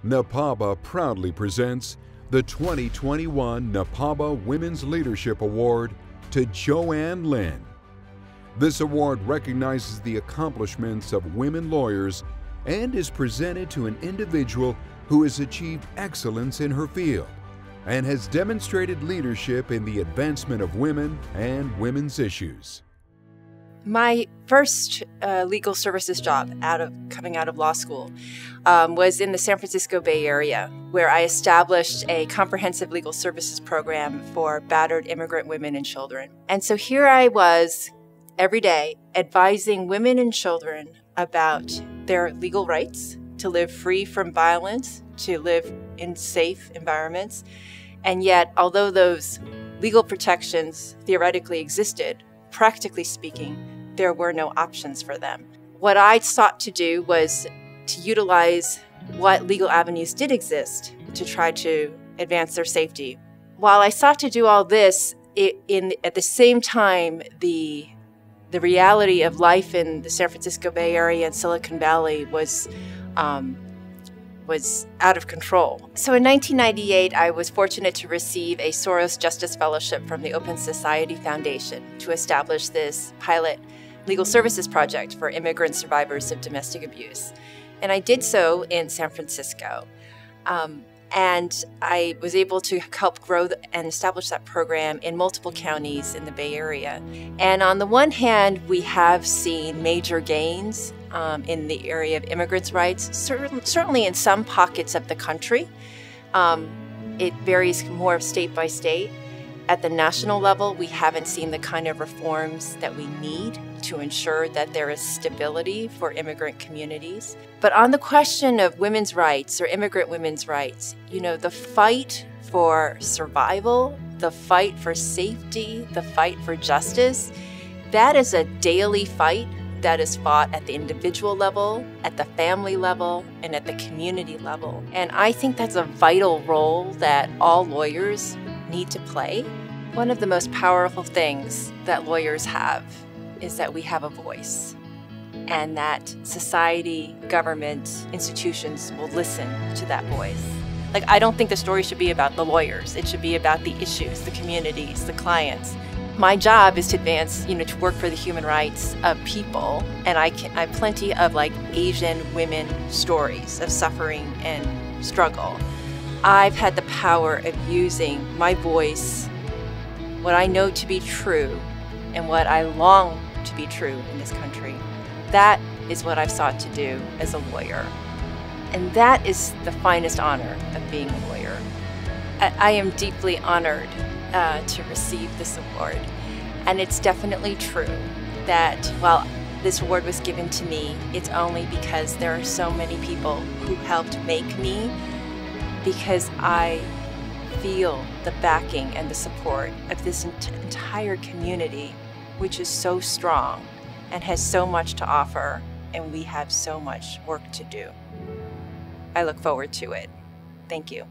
NAPABA proudly presents the 2021 NAPABA Women's Leadership Award to Joanne Lynn. This award recognizes the accomplishments of women lawyers and is presented to an individual who has achieved excellence in her field and has demonstrated leadership in the advancement of women and women's issues. My first legal services job coming out of law school was in the San Francisco Bay Area, where I established a comprehensive legal services program for battered immigrant women and children. And so here I was every day advising women and children about their legal rights to live free from violence, to live in safe environments. And yet, although those legal protections theoretically existed, practically speaking, there were no options for them. What I sought to do was to utilize what legal avenues did exist to try to advance their safety. While I sought to do all this, at the same time, the reality of life in the San Francisco Bay Area and Silicon Valley was out of control. So in 1998, I was fortunate to receive a Soros Justice Fellowship from the Open Society Foundation to establish this pilot legal services project for immigrant survivors of domestic abuse. And I did so in San Francisco. And I was able to help grow and establish that program in multiple counties in the Bay Area. And on the one hand, we have seen major gains in the area of immigrants' rights, certainly in some pockets of the country. It varies more state by state. At the national level, we haven't seen the kind of reforms that we need to ensure that there is stability for immigrant communities. But on the question of women's rights or immigrant women's rights, you know, the fight for survival, the fight for safety, the fight for justice, that is a daily fight that is fought at the individual level, at the family level, and at the community level. And I think that's a vital role that all lawyers need to play. One of the most powerful things that lawyers have is that we have a voice, and that society, government, institutions will listen to that voice. Like, I don't think the story should be about the lawyers. It should be about the issues, the communities, the clients. My job is to advance, to work for the human rights of people, and I have plenty of Asian women stories of suffering and struggle. I've had the power of using my voice, what I know to be true, and what I long to be true in this country. That is what I've sought to do as a lawyer. And that is the finest honor of being a lawyer. I am deeply honored to receive this award. And it's definitely true that while this award was given to me, it's only because there are so many people who helped make me, because I feel the backing and the support of this entire community, which is so strong and has so much to offer, and we have so much work to do. I look forward to it. Thank you.